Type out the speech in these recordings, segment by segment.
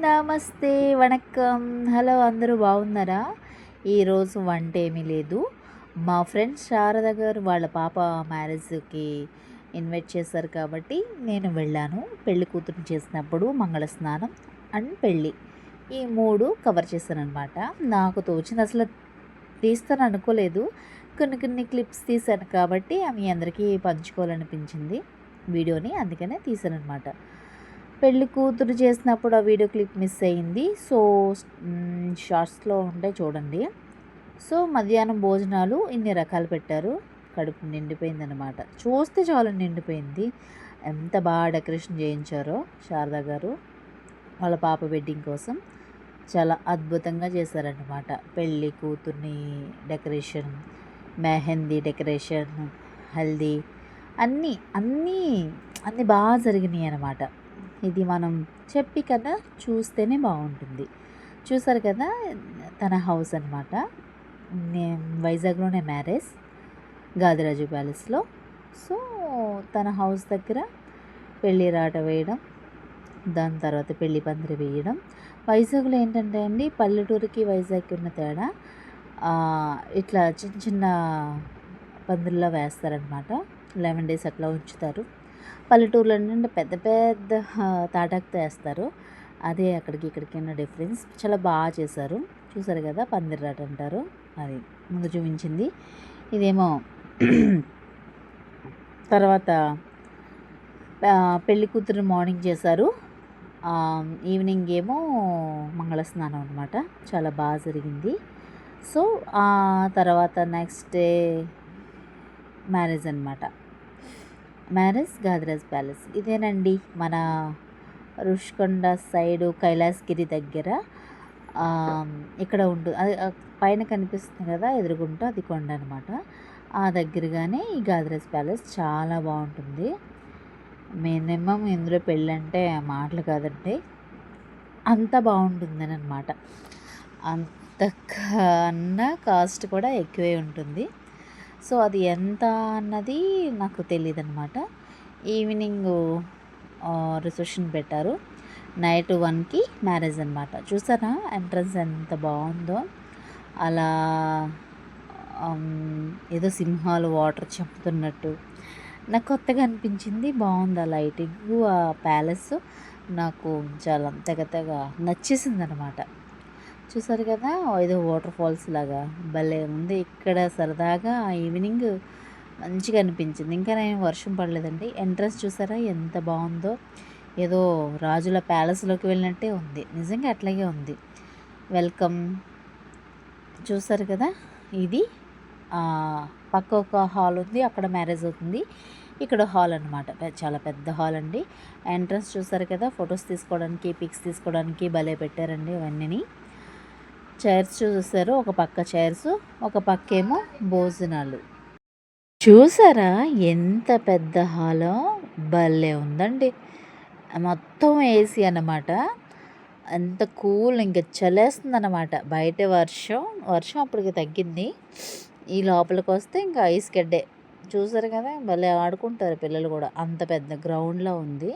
నమస్తే, వణక్కం. హలో, అందరూ బాగున్నారా? ఈరోజు వంట ఏమీ లేదు. మా ఫ్రెండ్ శారద గారు వాళ్ళ పాప మ్యారేజ్‌కి ఇన్వైట్ చేశారు కాబట్టి నేను వెళ్ళాను. పెళ్లి కూతురిని చేసినప్పుడు మంగళస్నానం అండ్ పెళ్లి ఈ 3 కవర్ చేశాననమాట. నాకు తోచింది అసలు తీస్తాను అనుకోలేదు. కొన్ని కొన్ని క్లిప్స్ తీశాను కాబట్టి మీ అందరికీ పంచుకోవాలనిపించింది వీడియోని. అందుకనే తీశాననమాట. పెళ్లి కూతురు చేసినప్పుడు ఆ వీడియో క్లిప్ మిస్ అయింది. సో, షార్ట్స్‌లో ఉంటాయి చూడండి. సో, మధ్యాహ్నం భోజనాలు ఇన్ని రకాలు పెట్టారు. కడుపు నిండిపోయిందనమాట. చూస్తే చాలు నిండిపోయింది. ఎంత బాగా డెకరేషన్ చేయించారో శారద గారు వాళ్ళ పాప వెడ్డింగ్ కోసం. చాలా అద్భుతంగా చేశారనమాట. పెళ్లి కూతుర్ని డెకరేషన్, మెహందీ డెకరేషన్, హల్దీ అన్నీ అన్నీ అన్నీ బాగా జరిగినాయి అనమాట. ఇది మనం చెప్పి కదా చూస్తేనే బాగుంటుంది. చూసారు కదా, తన హౌస్ అనమాట. వైజాగ్లోనే మ్యారేజ్, గాదిరాజు ప్యాలెస్లో. సో, తన హౌస్ దగ్గర పెళ్ళి రాట వేయడం, దాని తర్వాత పెళ్లి పందిరి వేయడం. వైజాగ్లో ఏంటంటే అండి, పల్లెటూరుకి వైజాగ్కి ఉన్న తేడా ఇట్లా చిన్న చిన్న పందిరిలో వేస్తారనమాట. 11 days అట్లా ఉంచుతారు. పల్లెటూరులో ఏంటంటే పెద్ద పెద్ద తాటాకుతో వేస్తారు. అదే అక్కడికి ఇక్కడికి ఉన్న డిఫరెన్స్. చాలా బాగా చేశారు. చూసారు కదా, పందిర్రాట అంటారు. అది ముందు చూపించింది. ఇదేమో తర్వాత పెళ్లి కూతురు మార్నింగ్ చేశారు. ఈవినింగ్ ఏమో మంగళస్నానం అనమాట. చాలా బాగా జరిగింది. సో, ఆ తర్వాత నెక్స్ట్ డే మ్యారేజ్ అనమాట. మ్యారేజ్ గాదిరాజ్ ప్యాలెస్ ఇదేనండి, మన రుషికొండ సైడు కైలాసగిరి దగ్గర. ఇక్కడ ఉంటుంది అది, పైన కనిపిస్తుంది కదా ఎదురుగుంట, అది కొండ అనమాట. ఆ దగ్గరగానే ఈ గాదిరాజ్ ప్యాలెస్ చాలా బాగుంటుంది. మినిమం ఇందులో పెళ్ళంటే మాటలు కాదండి, అంత బాగుంటుందని అనమాట. అంతకన్నా కాస్ట్ కూడా ఎక్కువే ఉంటుంది. సో, అది ఎంత అన్నది నాకు తెలియదు అనమాట. ఈవినింగ్ రిసెప్షన్ పెట్టారు. నైట్ 1కి మ్యారేజ్ అనమాట. చూసారా ఎంట్రన్స్ ఎంత బాగుందో. అలా ఏదో సింహాలు వాటర్ చెప్తున్నట్టు నాకు కొత్తగా అనిపించింది. బాగుంది ఆ లైటింగ్, ఆ ప్యాలెస్ నాకు చాలా తెగ నచ్చేసింది అనమాట. చూసారు కదా, ఏదో వాటర్ ఫాల్స్ లాగా భలే ఉంది. ఇక్కడ సరదాగా ఈవినింగ్ మంచిగా అనిపించింది. ఇంకా నేను వర్షం పడలేదండి. ఎంట్రన్స్ చూసారా ఎంత బాగుందో, ఏదో రాజుల ప్యాలెస్లోకి వెళ్ళినట్టే ఉంది. నిజంగా అట్లాగే ఉంది. వెల్కమ్. చూసారు కదా, ఇది పక్క ఒక హాల్ ఉంది, అక్కడ మ్యారేజ్ అవుతుంది. ఇక్కడ హాల్ అనమాట. చాలా పెద్ద హాల్ అండి. ఎంట్రన్స్ చూసారు కదా, ఫొటోస్ తీసుకోవడానికి, పిక్స్ తీసుకోవడానికి భలే పెట్టారండి అవన్నీ. చైర్స్ చూసారు, ఒక పక్క చైర్స్, ఒక పక్క ఏమో భోజనాలు. చూసారా ఎంత పెద్ద హాలో, భలే ఉందండి. మొత్తం ఏసీ అన్నమాట. అంత కూల్, ఇంకా చలేస్తుంది అన్నమాట. బయట వర్షం అప్పటికి తగ్గింది. ఈ లోపలికి వస్తే ఇంకా ఐస్ గడ్డే. చూసారు కదా, భలే ఆడుకుంటారు పిల్లలు కూడా. అంత పెద్ద గ్రౌండ్లో ఉంది.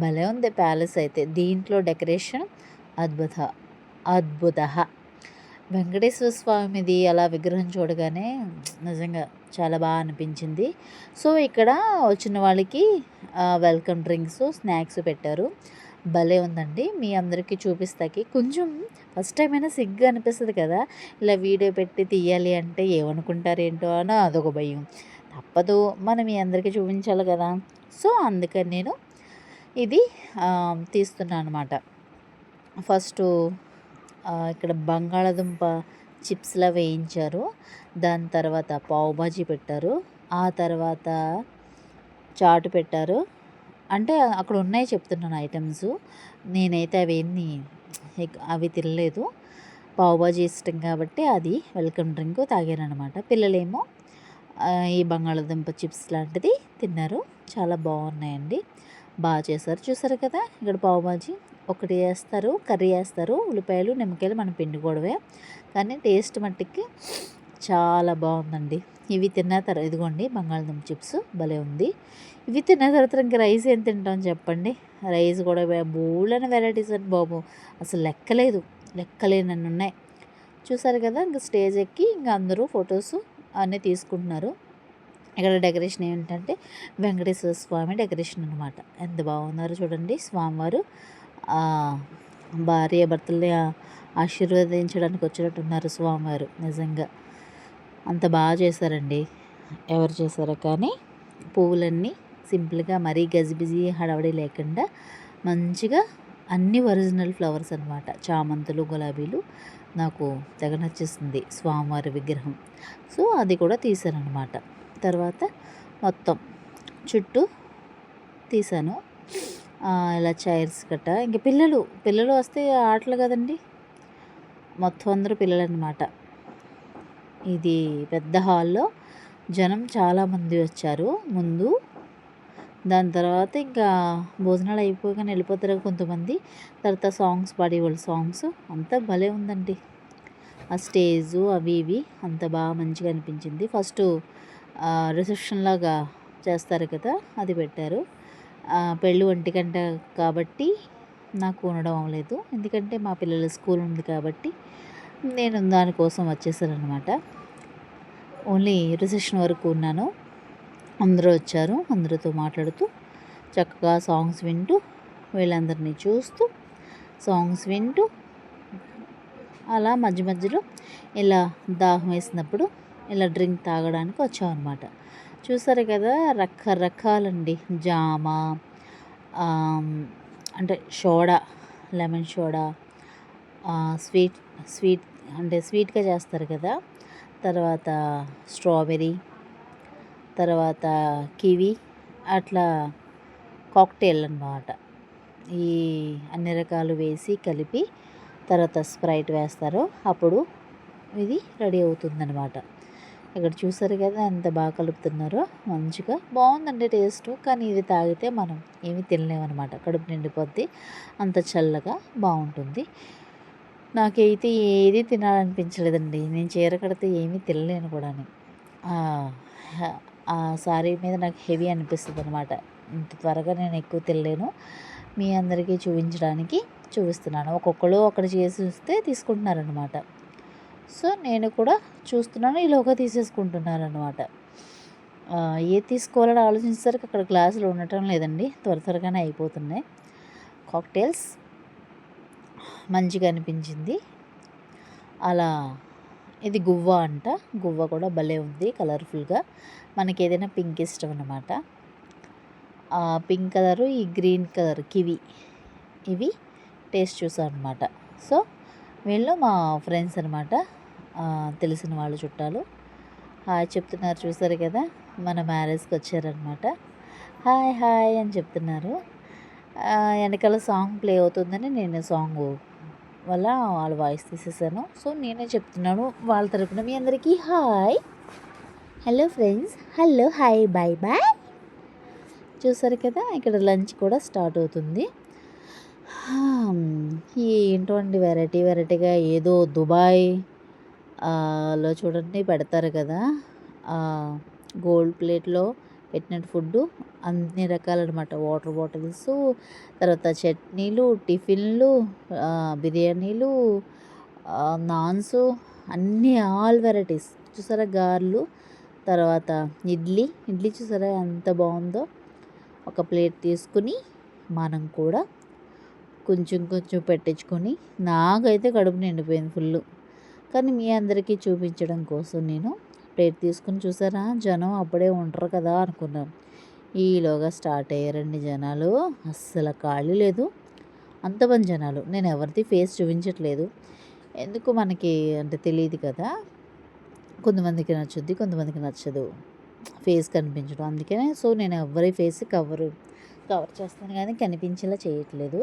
భలే ఉంది ప్యాలెస్ అయితే. దీంట్లో డెకరేషన్ అద్భుత. వెంకటేశ్వర స్వామిది అలా విగ్రహం చూడగానే నిజంగా చాలా బాగా అనిపించింది. సో, ఇక్కడ వచ్చిన వాళ్ళకి వెల్కమ్ డ్రింక్స్, స్నాక్స్ పెట్టారు. భలే ఉందండి. మీ అందరికీ చూపిస్తాకి కొంచెం ఫస్ట్ టైం అయినా సిగ్గు అనిపిస్తుంది కదా, ఇలా వీడియో పెట్టి తీయాలి అంటే ఏమనుకుంటారు ఏంటో అని అదొక భయం. తప్పదు, మనం మీ అందరికీ చూపించాలి కదా. సో, అందుకని నేను ఇది తీస్తున్నాను అనమాట. ఫస్టు ఇక్కడ బంగాళాదుంప చిప్స్లా వేయించారు. దాని తర్వాత పావు బాజీ పెట్టారు. ఆ తర్వాత చాటు పెట్టారు. అంటే అక్కడ ఉన్నాయి చెప్తున్నాను ఐటమ్స్. నేనైతే అవి తినలేదు. పావు బాజీ ఇష్టం కాబట్టి అది వెల్కమ్ డ్రింక్ తాగానమాట. పిల్లలేమో ఈ బంగాళాదుంప చిప్స్ లాంటిది తిన్నారు. చాలా బాగున్నాయండి, బాగా చేశారు. చూసారు కదా, ఇక్కడ పావు బాజీ ఒకటి వేస్తారు, కర్రీ వేస్తారు, ఉల్లిపాయలు నిమ్మకాయలు మనం పిండుకోవడమే. కానీ టేస్ట్ మట్టికి చాలా బాగుందండి. ఇవి తిన్న తర్వాత ఇదిగోండి బంగాళదుంప చిప్స్ భలే ఉంది. ఇవి తిన్న తర్వాత ఇంక రైస్ ఏం తింటాం చెప్పండి. రైస్ కూడా బోలెడన్ని వెరైటీస్ అండి బాబు, అసలు లెక్కలేనన్ని ఉన్నాయి. చూసారు కదా, ఇంక స్టేజ్ ఎక్కి ఇంక అందరూ ఫొటోస్ అన్నీ తీసుకుంటున్నారు. ఇక్కడ డెకరేషన్ ఏంటంటే వెంకటేశ్వర స్వామి డెకరేషన్ అనమాట. ఎంత బాగున్నారో చూడండి. స్వామివారు భార్య భర్తల్ని ఆశీర్వదించడానికి వచ్చినట్టున్నారు స్వామివారు. నిజంగా అంత బాగా చేశారండి. ఎవరు చేశారో కానీ పువ్వులన్నీ సింపుల్గా మరీ గజిబిజి హడావడి లేకుండా మంచిగా అన్ని ఒరిజినల్ ఫ్లవర్స్ అనమాట. చామంతులు, గులాబీలు నాకు తెగ నచ్చేసింది స్వామివారి విగ్రహం. సో అది కూడా తీశారనమాట. తర్వాత మొత్తం చుట్టూ తీసాను. ఇలా చైర్స్ గట్ట ఇంక పిల్లలు వస్తే ఆటలు కదండి, మొత్తం అందరూ పిల్లలు అనమాట. ఇది పెద్ద హాల్లో జనం చాలామంది వచ్చారు ముందు. దాని తర్వాత ఇంకా భోజనాలు అయిపోగానే వెళ్ళిపోతారు కొంతమంది. తర్వాత సాంగ్స్ పాడేవాళ్ళు, సాంగ్స్ అంతా భలే ఉందండి. ఆ స్టేజు అవి ఇవి అంత బాగా మంచిగా అనిపించింది. ఫస్ట్ రిసెప్షన్ లాగా చేస్తారు కదా, అది పెట్టారు. పెళ్ళి 1 గంట కాబట్టి నాకు ఉండడం అవ్వలేదు, ఎందుకంటే మా పిల్లల స్కూల్ ఉంది కాబట్టి నేను దానికోసం వచ్చేసాను అనమాట. ఓన్లీ రిసెప్షన్ వరకు ఉన్నాను. అందరూ వచ్చారు, అందరితో మాట్లాడుతూ చక్కగా సాంగ్స్ వింటూ, వీళ్ళందరినీ చూస్తూ సాంగ్స్ వింటూ అలా మధ్య మధ్యలో ఇలా దాహం వేసినప్పుడు ఇలా డ్రింక్ తాగడానికి వచ్చామన్నమాట. చూసారు కదా, రకరకాలండి. జామ, అంటే సోడా, లెమన్ సోడా, స్వీట్ అంటే స్వీట్గా చేస్తారు కదా, తర్వాత స్ట్రాబెర్రీ, తర్వాత కివి, అట్లా కాక్టైల్ అన్నమాట. ఈ అన్ని రకాలు వేసి కలిపి తర్వాత స్ప్రైట్ వేస్తారు, అప్పుడు ఇది రెడీ అవుతుందన్నమాట. ఇక్కడ చూసారు కదా ఎంత బాగా కలుపుతున్నారో, మంచిగా బాగుందండి టేస్ట్. కానీ ఇది తాగితే మనం ఏమీ తినలేమన్నమాట, కడుపు నిండిపోద్ది, అంత చల్లగా బాగుంటుంది. నాకైతే ఏది తినాలనిపించలేదండి. నేను చీర కడితే ఏమీ తినలేను కూడా. ఆ సారీ మీద నాకు హెవీ అనిపిస్తుంది అనమాట. ఇంత త్వరగా నేను ఎక్కువ తినలేను. మీ అందరికీ చూపిస్తున్నాను. ఒక్కొక్కరు ఒకటి చేసి వస్తే తీసుకుంటున్నారనమాట. సో నేను కూడా చూస్తున్నాను, ఈలోగా తీసేసుకుంటున్నారనమాట. ఏది తీసుకోవాలని ఆలోచించేసరికి అక్కడ గ్లాసులు ఉండటం లేదండి, త్వరగానే అయిపోతున్నాయి. కాక్టైల్స్ మంచిగా అనిపించింది. అలా ఇది గువ్వ అంట, గువ్వ కూడా భలే ఉంది కలర్ఫుల్గా. మనకి ఏదైనా పింక్ ఇష్టం అన్నమాట. పింక్ కలరు, ఈ గ్రీన్ కలర్ కివి, ఇవి టేస్ట్ చూసాను అనమాట. సో వీళ్ళు మా ఫ్రెండ్స్ అనమాట, తెలిసిన వాళ్ళు, చుట్టాలు. హాయ్ చెప్తున్నారు, చూసారు కదా, మన మ్యారేజ్కి వచ్చారనమాట. హాయ్ హాయ్ అని చెప్తున్నారు. వెనకాల సాంగ్ ప్లే అవుతుందని నేను సాంగ్ వల్ల వాళ్ళ వాయిస్ తీసేసాను. సో నేనే చెప్తున్నాను వాళ్ళ తరపున మీ అందరికీ hi, hello friends, hello, hi, bye bye. చూసారు కదా, ఇక్కడ లంచ్ కూడా స్టార్ట్ అవుతుంది. ఏంటో అండి, వెరైటీగా ఏదో దుబాయ్ లో చూడండి పెడతారు కదా, గోల్డ్ ప్లేట్లో పెట్టినట్టు ఫుడ్డు అన్ని రకాలన్నమాట. వాటర్ బాటిల్స్, తర్వాత చట్నీలు, టిఫిన్లు, బిర్యానీలు, నాన్స్, అన్నీ ఆల్ వెరైటీస్. చూసారా, గారెలు, తర్వాత ఇడ్లీ చూసారా ఎంత బాగుందో. ఒక ప్లేట్ తీసుకుని మనం కూడా కొంచెం పెట్టించుకొని, నాకైతే కడుపు నిండిపోయింది ఫుల్. కానీ మీ అందరికీ చూపించడం కోసం నేను ప్లేట్ తీసుకుని, చూసారా జనం అప్పుడే ఉంటారు కదా అనుకున్నాను. ఈలోగా స్టార్ట్ అయ్యారండి జనాలు, అస్సలు ఖాళీ లేదు, అంతమంది జనాలు. నేను ఎవరిది ఫేస్ చూపించట్లేదు, ఎందుకు మనకి అంటే తెలియదు కదా, కొంతమందికి నచ్చుద్ది, కొంతమందికి నచ్చదు ఫేస్ కనిపించడం, అందుకనే. సో నేను ఎవరి ఫేస్ కవర్ చేస్తాను కానీ కనిపించేలా చేయట్లేదు.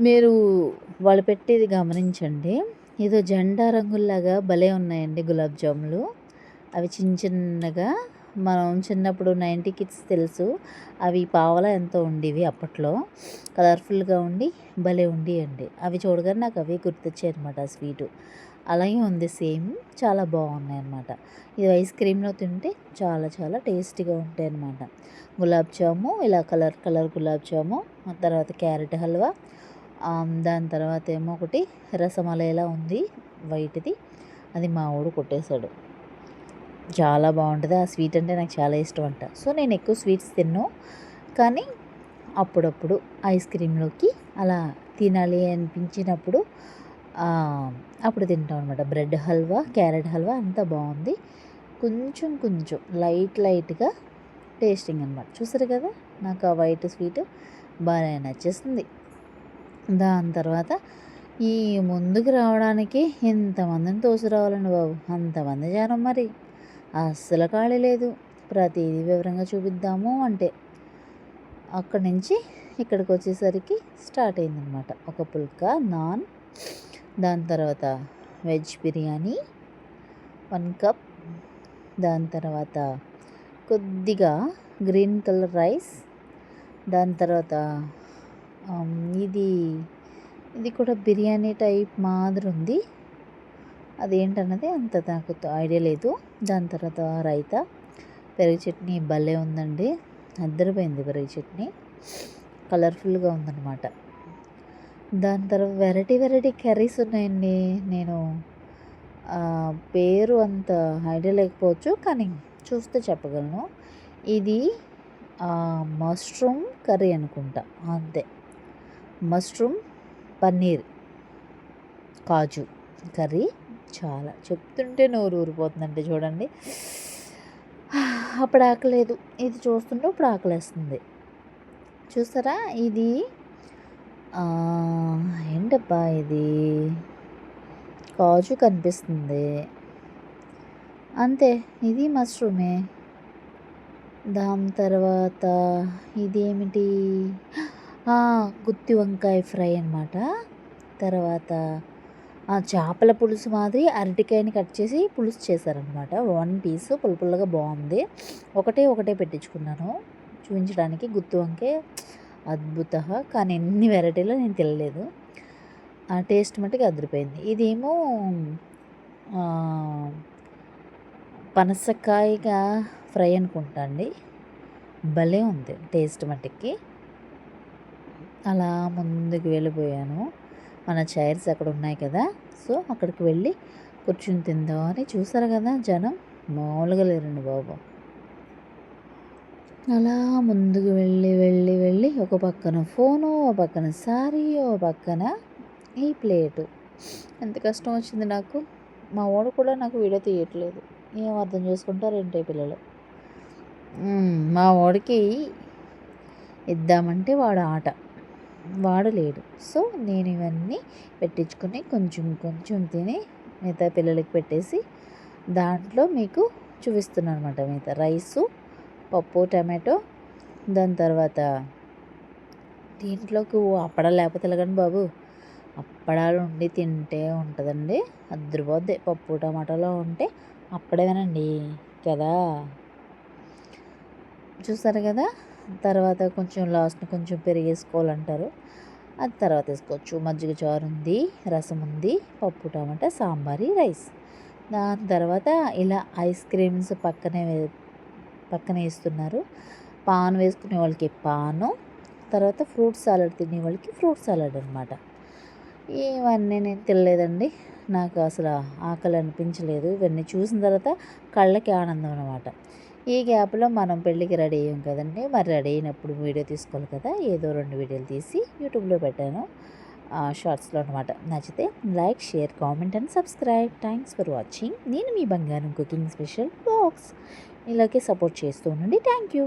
మీరు వాళ్ళు పెట్టేది గమనించండి, ఏదో జెండా రంగుల్లాగా భలే ఉన్నాయండి గులాబ్ జాములు. అవి చిన్నగా మనం చిన్నప్పుడు 90 కిడ్స్ తెలుసు. అవి పావలా ఎంతో ఉండేవి అప్పట్లో. కలర్‌ఫుల్‌గా ఉండి భలే ఉండేయండి. అవి చూడగానే నాకు అవే గుర్తొచ్చాయన్నమాట ఆ స్వీటు. అలాగే ఉంది సేమ్. చాలా బాగున్నాయన్నమాట. ఇది ఐస్ క్రీమ్‌లో తింటే చాలా చాలా టేస్టీగా ఉంటాయన్నమాట. గులాబ్ జాము ఇలా కలర్ కలర్ గులాబ్ జాము, ఆ తర్వాత క్యారెట్ హల్వా, దాని తర్వాత ఏమో ఒకటి రసమలైలా ఉంది వైట్‌ది. అది మా వోడు కొట్టేశాడు. చాలా బాగుంటది. ఆ స్వీట్ అంటే నాకు చాలా ఇష్టం అంట. సో, నేను ఎక్కువ స్వీట్స్ తినను. కానీ అప్పుడప్పుడు ఐస్ క్రీమ్‌లోకి అలా తినాలి అనిపించినప్పుడు అప్పుడు తింటాం అనమాట. బ్రెడ్ హల్వా, క్యారెట్ హల్వా అంతా బాగుంది. కొంచెం కొంచెం లైట్‌గా టేస్టింగ్ అనమాట. చూసారు కదా! నాకు ఆ వైట్ స్వీట్ బాగా నచ్చేసింది. దాని తర్వాత ఈ ముందుకు రావడానికి ఎంతమందిని తోసుకురావాలండి బాబు! అంతమంది జనం మరి. అస్సలు ఖాళీ లేదు. ప్రతీదీ వివరంగా చూపిద్దాము అంటే అక్కడి నుంచి ఇక్కడికి వచ్చేసరికి స్టార్ట్ అయిందనమాట. ఒక పుల్కా, నాన్, దాని తర్వాత వెజ్ బిర్యానీ 1 కప్, దాని తర్వాత కొద్దిగా గ్రీన్ కలర్ రైస్, దాని తర్వాత ఇది ఇది కూడా బిర్యానీ టైప్ మాదిరి ఉంది. అదేంటన్నది అంత నాకు ఐడియా లేదు. దాని తర్వాత రైతా, పెరుగు చట్నీ భలే ఉందండి. అద్దరిపోయింది పెరుగు చట్నీ. కలర్ఫుల్గా ఉందన్నమాట. దాని తర్వాత వెరైటీ కర్రీస్ ఉన్నాయండి. నేను పేరు అంత ఐడియా లేకపోవచ్చు, కానీ చూస్తే చెప్పగలను. ఇది మష్రూమ్ కర్రీ అనుకుంటా. అంతే, మష్రూమ్ పన్నీర్ కాజు కర్రీ. చాలా చెప్తుంటే నోరు ఊరిపోతుందండి చూడండి. అప్పుడు ఆకలేదు, ఇది చూస్తుంటే ఇప్పుడు ఆకలేస్తుంది. చూసారా ఇది ఏంటబ్బా ఇది కాజు కనిపిస్తుంది అంతే. ఇది మష్రూమే. దాని తర్వాత ఇదేమిటి, గుత్తి వంకాయ ఫ్రై అన్నమాట. తర్వాత చేపల పులుసు మాదిరి అరటికాయని కట్ చేసి పులుసు చేశారనమాట. 1 పీసు పుల్లగా బాగుంది. ఒకటే పెట్టించుకున్నాను చూపించడానికి. గుత్తి వంకాయ అద్భుత. కానీ ఎన్ని వెరైటీలో నేను తినలేదు. ఆ టేస్ట్ మట్టుకు అదిరిపోయింది. ఇదేమో పనసకాయగా ఫ్రై అనుకుంటా అండి. భలే ఉంది టేస్ట్ మట్టుకి. అలా ముందుకు వెళ్ళిపోయాను. మన చైర్స్ అక్కడ ఉన్నాయి కదా, సో అక్కడికి వెళ్ళి కూర్చుని తిందామని. చూసారు కదా జనం మామూలుగా లేరండి బాబు. అలా ముందుకు వెళ్ళి ఒక పక్కన ఫోను, ఒక పక్కన శారీ, ఒక పక్కన ఈ ప్లేటు. ఎంత కష్టం వచ్చింది నాకు. మా వాడు కూడా నాకు వీడియో తీయట్లేదు. ఏం అర్థం చేసుకుంటారేంటే పిల్లలు. మా వాడికి ఇద్దామంటే వాడు ఆట, వాడు లేడు. సో నేను ఇవన్నీ పెట్టించుకొని కొంచెం తిని మిగతా పిల్లలకి పెట్టేసి దాంట్లో మీకు చూపిస్తున్నాను అనమాట. మిగతా రైసు, పప్పు, టమాటో, దాని తర్వాత దీంట్లోకి అప్పడాలు లేకపోతే ఎలాగండి బాబు. అప్పడాలు ఉండి తింటే ఉంటుందండి, అద్దరిపోద్ది. పప్పు టమాటాలో ఉంటే అప్పుడేనండి కదా. చూసారు కదా. తర్వాత కొంచెం లాస్ట్ని కొంచెం పెరిగేసుకోవాలంటారు, అది తర్వాత వేసుకోవచ్చు. మజ్జిగ చారు ఉంది, రసం ఉంది, పప్పు టమాటా, సాంబారి, రైస్. దాని తర్వాత ఇలా ఐస్ క్రీమ్స్ పక్కనే ఇస్తున్నారు. పాన్ వేసుకునే వాళ్ళకి పాను, తర్వాత ఫ్రూట్ సాలడ్ తినే వాళ్ళకి ఫ్రూట్ సాలడ్ అనమాట. ఇవన్నీ నేను తినలేదండి. నాకు అసలు ఆకలి అనిపించలేదు. ఇవన్నీ చూసిన తర్వాత కళ్ళకి ఆనందం అనమాట. ఈ గ్యాప్లో మనం పెళ్ళికి రెడీ అయ్యాం కదండి. మరి రెడీ అయినప్పుడు వీడియో తీసుకోవాలి కదా. ఏదో 2 వీడియోలు తీసి యూట్యూబ్లో పెట్టాను, షార్ట్స్లో అనమాట. నచ్చితే like, share, comment and subscribe. Thanks for watching. నేను మీ బంగారం కుకింగ్ స్పెషల్ బాక్స్. ఇలాగే సపోర్ట్ చేస్తూ ఉండండి. Thank you.